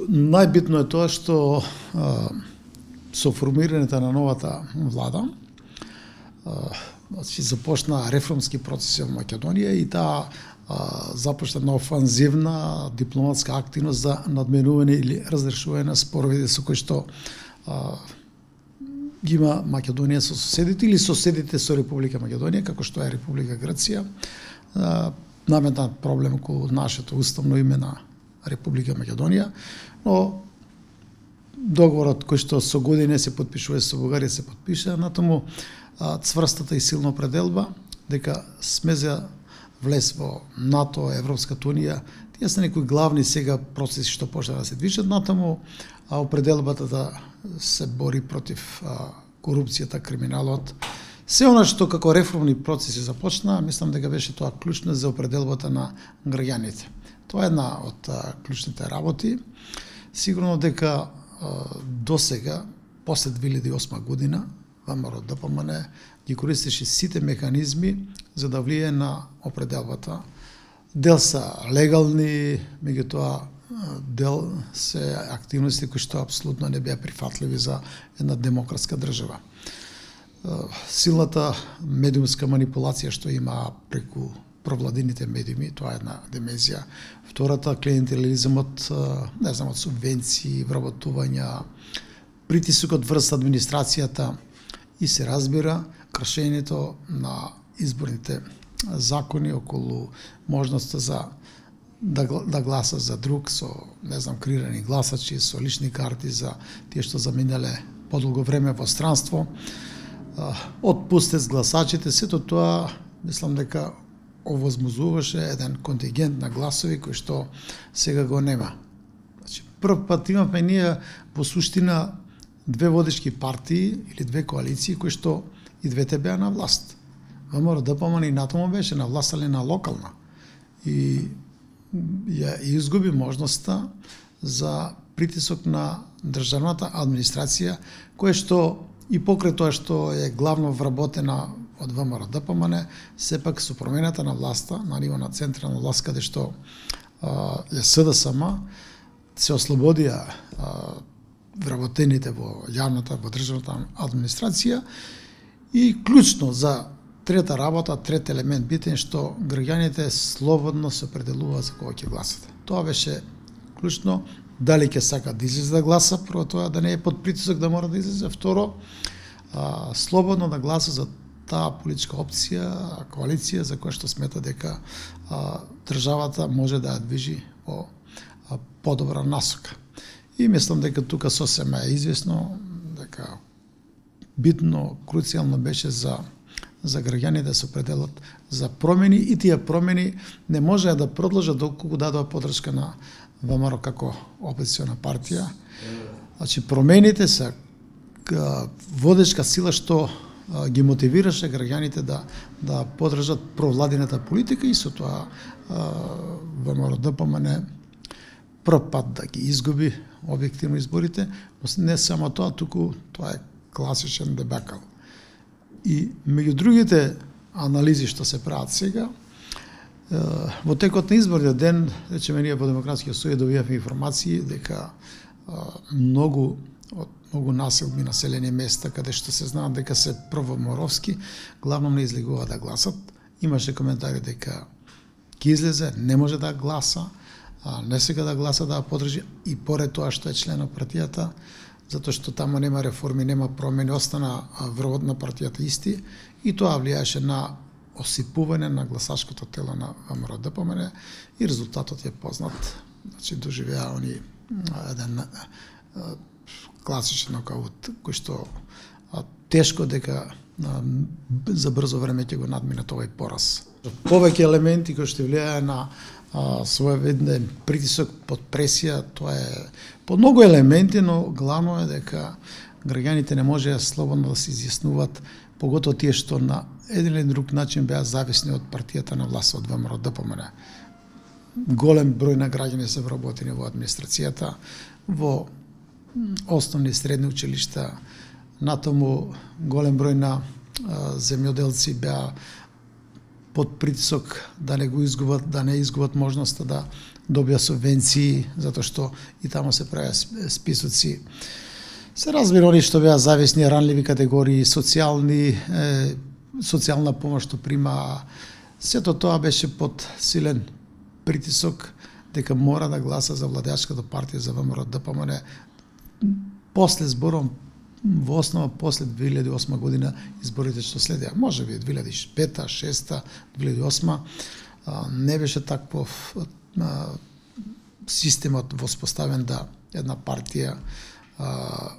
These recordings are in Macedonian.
Најбитно е тоа што со формирањето на новата влада започна реформски процеси во Македонија и таа започна на офанзивна дипломатска активност за надменување или разрешување на споровите со кои што ги има Македонија со соседите или соседите со Република Македонија, како што е Република Грција. Наметнат проблем околу нашето уставно име на Република Македонија, но договорот кој што со години се потпишува со Бугарија се потпиша, натаму цврстата и силна определба дека сме за влез во НАТО, Европската унија, тие се некои главни сега процеси што почна да се движат, натаму определбата да се бори против корупцијата, криминалот. Се она што како реформни процеси започна, мислам дека беше тоа клучно за определбата на граѓаните. Тоа е една од клучните работи. Сигурно дека досега, после 2008 година, ВМРО-ДПМН ги користеше сите механизми за да влие на определбата. Дел се легални, меѓутоа дел се активности кои што апсолутно не беа прифатливи за една демократска држава. Силната медиумска манипулација што има преку провладините медиуми, тоа е една димензија. Втората, клиентелизмот, не знам, од субвенции, вработувања, притисокот врз администрацијата и се разбира кршењето на изборните закони околу можноста за да гласа за друг со, не знам, креирани гласачи, со лични карти за тие што заминале подолго време во странство, отпустец гласачите, сето тоа, мислам дека овозможуваше еден контингент на гласови кој што сега го нема. Значи, прв пат имавме ние во суштина две водечки партии или две коалиции кои што и двете беа на власт. ВМРО-ДПМН и натаму беше на власт, али на локална. И ја изгуби можноста за притисок на државната администрација, која што и покрај тоа што е главно вработена од ВМРО-ДПМН, сепак со промената на власта, на ниво на централна власт, каде што е СДСМ, се ослободија вработените во јавната, во државната администрација и клучно за трета работа, трет елемент битен што граѓаните слободно се определуваат за кого ќе гласат. Тоа беше клучно, дали ќе сака да излезе да гласа, прво тоа да не е под притисок да мора да излезе, второ слободно да гласа за таа политичка опција, коалиција за која што смета дека државата може да ја движи во подобра насока. И мислам дека тука сосема е известно дека битно, круцијално беше за граѓани да се определат за промени и тие промени не можеа да продолжат доколку дадоа поддршка на ВМРО како опозициона партија. Значи промените се водечка сила што ги мотивираше граѓаните да поддржат провладината политика и со тоа ВМРО-ДПМН прв пат да ги изгуби објективно изборите, но не само тоа, туку тоа е класичен дебакал. И меѓу другите анализи што се прават сега, во текот на изборниот ден, речеме ние во Демократскиот сојуз добивавме информации дека многу населби, населени места каде што се знаат дека се провоморовски, главно не излегува да гласат. Имаше коментари дека ќе излезе, не може да гласа, не сега да гласа, да поддржи и поред тоа што е член на партијата, затоа што таму нема реформи, нема промени, остана врвот на партијата исти и тоа влијаше на осипување на гласачкото тело на ВМРО-ДПМН и резултатот е познат. Значи доживеа они еден класичен нокаут кој што тешко дека за брзо време ќе го надминат овој пораз. Повеќе елементи кои што влијае на своевиден притисок под пресија, тоа е по многу елементи, но главно е дека граѓаните не можеа слободно да се изјаснуваат, поготово тие што на еден или друг начин беа зависни од партијата на власт, од ВМРО-ДПМН. Голем број на граѓани се вработени во администрацијата, во основни и средни училишта, натаму голем број на земјоделци беа под притисок да не изгубат можноста да добија субвенции, затоа што и таму се правеа списоци. Се разбира они што беа зависни, ранливи категории, социјална помош што прима. Сето тоа беше под силен притисок дека мора да гласа за владеачката партија, за ВМРО-ДПМН. После збором, во основа после 2008 година изборите што следеа, може би 2005, 2006, 2008, не беше таков системот воспоставен да една партија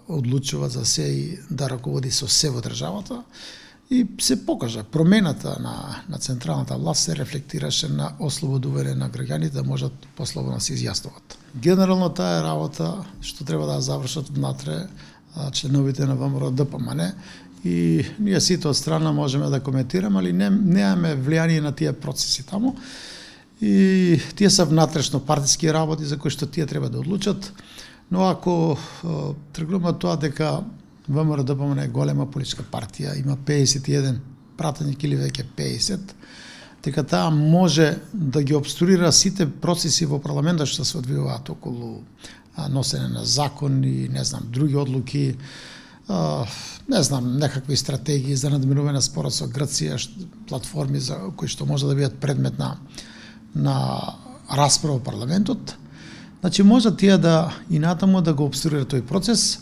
одлучува за се и да раководи со се во државата. И се покажа промената на централната власт се рефлектираше на ослободување на граѓаните да можат послободно се изјаснуваат. Генерално таа е работа што треба да завршат внатре членовите на ВМРО-ДПМН и ние сите од страна можеме да коментираме, али немаме влијание на тие процеси таму. И тие се внатрешно партиски работи за кои што тие треба да одлучат, но ако тргнеме од тоа дека ВМРО-ДПМН е голема политичка партија, има 51 пратеник или веќе 50, дека таа може да ги обструира сите процеси во парламентот што се одвиваат околу носење на закони, не знам, други одлуки, не знам, некакви стратегии за надминување на спорот со Грција, платформи за кои што може да бидат предмет на расправа во парламентот. Значи може тие да и натаму да го обструира тој процес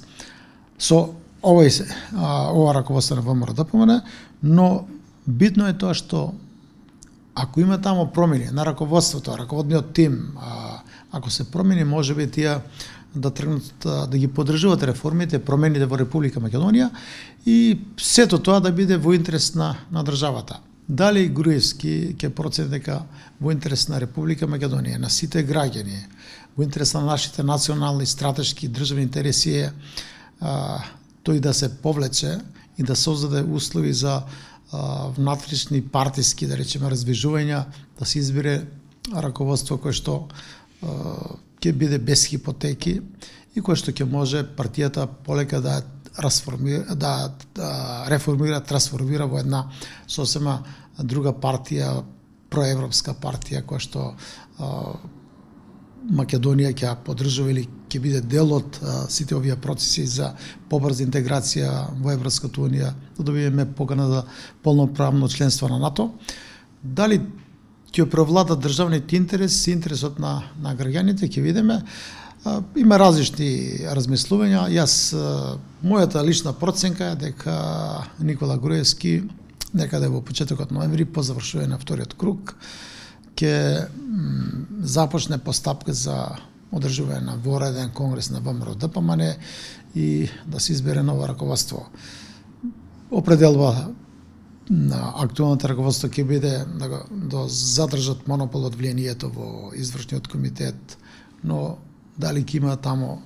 со ова раководство на ВМРО-ДПМН, но битно е тоа што ако има тамо промени на раководството, раководниот тим, ако се промени, може би тие да тргнат да ги поддржуваат реформите, промените во Република Македонија и сето тоа да биде во интерес на државата. Дали Груевски ќе процени дека во интерес на Република Македонија, на сите граѓани, во интерес на нашите национални, стратешки, државни интереси е тој да се повлече и да создаде услови за внатрешни партиски, да речеме, раздвижувања, да се избере раководство кое што ќе биде без хипотеки и кое што ќе може партијата полека да реформира, трансформира во една сосема друга партија, проевропска партија, која што Македонија ќе поддржува или ќе биде дел од сите овие процеси за побрза интеграција во Европската унија, да добиеме покана за полноправно членство на НАТО. Дали ќе превлада државниот интерес, интересот на граѓаните, ќе видиме. Има различни размислувања. Јас, мојата лична проценка е дека Никола Груевски некаде во почетокот ноември, по завршување на вториот круг, ќе започне постапка за одржување на вореден конгрес на ВМРО-ДПМН и да се избере ново раководство. Определува на актуелното раководство ќе биде да задржат монопол од влијанието во извршниот комитет, но дали ќе има тамо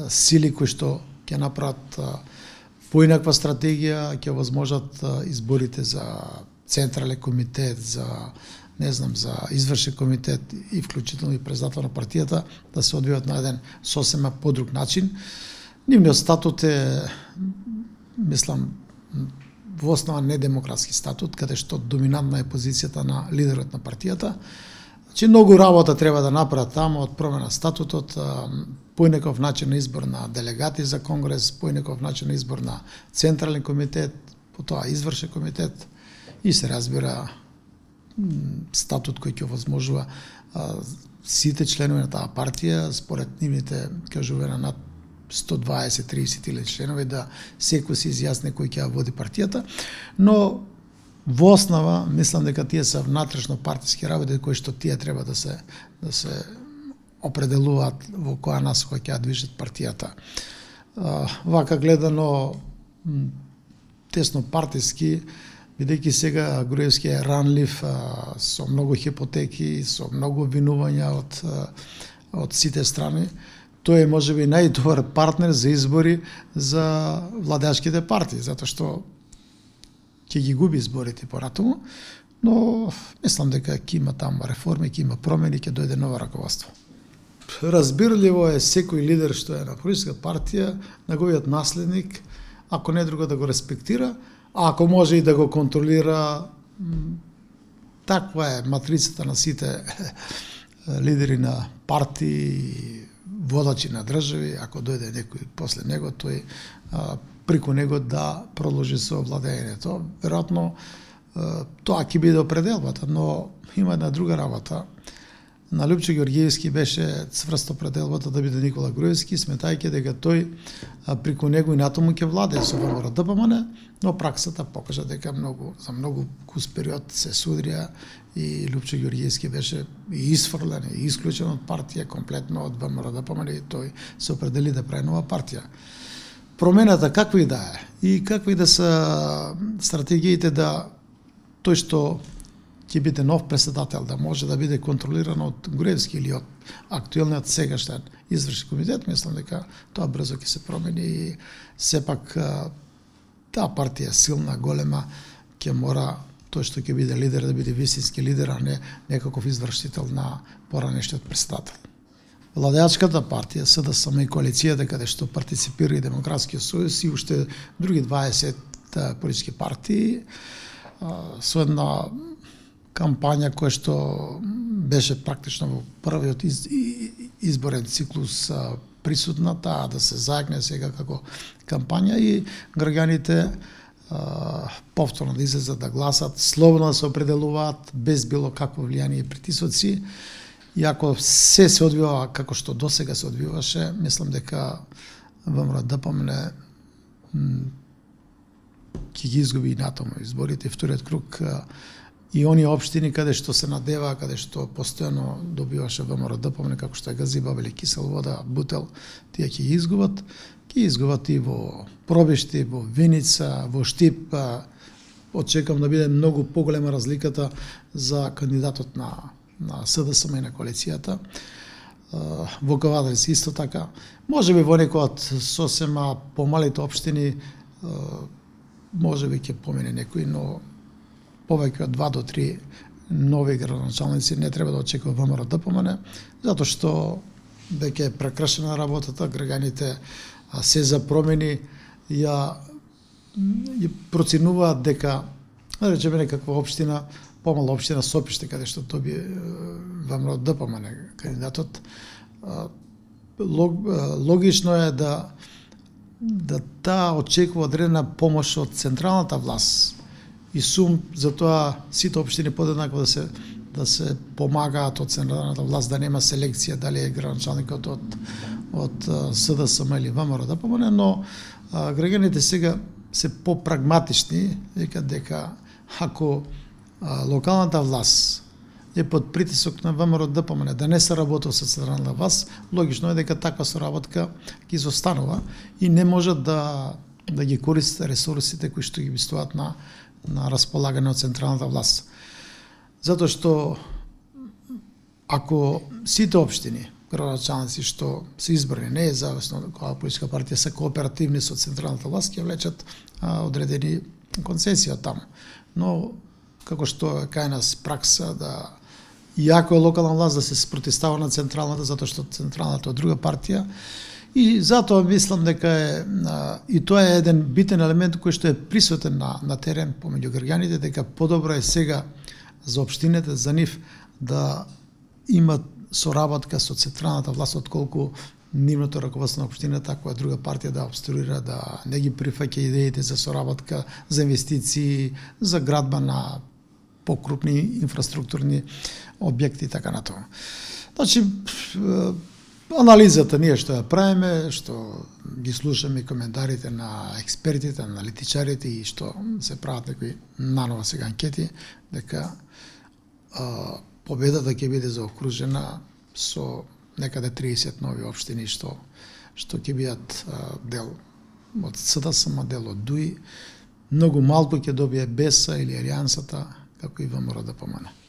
сили кои што ќе направат поинаква стратегија, ќе возможат изборите за централен комитет, за не знам, за извршен комитет и вклучително и председател на партијата да се одвијат на еден сосема подруг начин. Нивниот статут е, мислам, во основа недемократски статут, каде што доминантна е позицијата на лидерот на партијата. Значи, многу работа треба да направат таму од промена статутот, поинаков начин на избор на делегати за конгрес, поинаков начин на избор на централен комитет, потоа извршен комитет и се разбира статут кој ќе возможува сите членови на таа партија, според нивните кажувања над 120-30 или членови, да секој се изјасни кој ќе води партијата, но во основа мислам дека тие се внатрешно партиски работи кои што тие треба да се определуваат во која насока ќе движат партијата. Вака гледано тесно партиски, бидејќи сега Груевски е ранлив, со многу хипотеки, со многу обвинувања од сите страни, тој е можеби најдобар партнер за избори за владеачките партии, затоа што ќе ги губи изборите поратаму, но мислам дека ќе има таму реформи, ќе има промени, ќе дојде ново раководство. Разбирливо е секој лидер што е на политичка партија, неговиот наследник, ако не друго да го респектира, а ако може и да го контролира, таква е матрицата на сите лидери на партии, водачи на држави, ако дојде некој после него, тој преку него да продолжи со владењето. Веројатно тоа ќе биде определбата, но има една друга работа. На Лјупчо Ѓорѓиевски беше цврсто пределбата да биде Никола Груевски, сметајќи дека тој преку него и натаму ќе владее со ВМРО-ДПМН, но праксата покажа дека за многу кус период се судрија и Лјупчо Ѓорѓиевски беше и исфрлен, и исклучен од партија комплетно од ВМРО-ДПМН и тој се определи да прави нова партија. Промената какви да е и какви да се стратегиите да тој што ќе биде нов председател, да може да биде контролиран од Груевски или од актуелниот сегашен извршни комитет, мислам дека тоа брзо ќе се промени и сепак таа партија силна, голема, ќе мора тој што ќе биде лидер да биде вистински лидер, а не некаков извршител на поранешниот председател. Владеачката партија, СДСМ и коалицијата каде што партиципира и Демократскиот сојуз и уште други 20 политички партии со една кампања која што беше практично во првиот изборен циклус присутна, таа да се зајакне сега како кампања и граѓаните повторно да излезат да гласат, слободно да се определуваат, без било какво влијание и притисоци. И ако се одвива како што досега се одвиваше, мислам дека ВМРО-ДПМН ќе ги изгуби и натаму изборите. Вториот круг и оние општини каде што се надева, каде што постојано добиваше ВМРО-ДПМН, како што е Газиба, или Кисел вода, Бутел, тие ќе ги изгубат. Ќе изгубат и во Пробишти, во Виница, во Штип. Очекувам да биде многу поголема разликата за кандидатот на СДСМ и на коалицијата. Во Кавадарец исто така. Можеби во некој од сосема помалите општини можеби ќе помине некој, но повеќе од 2 до 3 нови градоначалници не треба да очекува ВМРО-ДПМН, затоа што веќе е прекршена работата, граѓаните се за промени ја проценуваат дека, да речеме некаква општина, помала општина Сопиште, каде што добие ВМРО-ДПМН кандидатот, логично е да таа очекува одредена помош од централната власт. И сум за тоа сите општини подеднакво да се помагаат од централната власт, да нема селекција дали е градоначалникот од СДСМ или ВМРО-ДПМН, но граѓаните сега се попрагматични, дека ако локалната власт е под притисок на ВМРО-ДПМН да не се работи со централната власт, логично е дека таква соработка ќе изостанува и не можат да ги користат ресурсите кои што ги стоат на располагање од централната власт. Затоа што ако сите општини, градоначалници што се избрани, не е зависно која политичка партија, се кооперативни со централната власт, ќе влечат одредени концесии од таму. Но како што е кај нас пракса да иако е локална власт да се спротивстава на централната, затоа што централната е друга партија. И затоа мислам дека и тоа е еден битен елемент кој што е присутен на терен помеѓу граѓаните, дека подобро е сега за општините, за нив да имат соработка со централната власт, отколку нивното раководство на општината, која друга партија да обструира, да не ги прифаќа идеите за соработка, за инвестиции, за градба на покрупни инфраструктурни објекти и така натаму. Значи, анализата ние што ја правиме, што ги слушаме коментарите на експертите, на аналитичарите и што се прават некои нанова сега анкети, дека победата ќе биде заокружена со некаде 30 нови општини што ќе бидат дел од СДСМ, дел од ДУИ. Многу малку ќе добие БЕСА или Алијансата, како и ВМРО-ДПМН.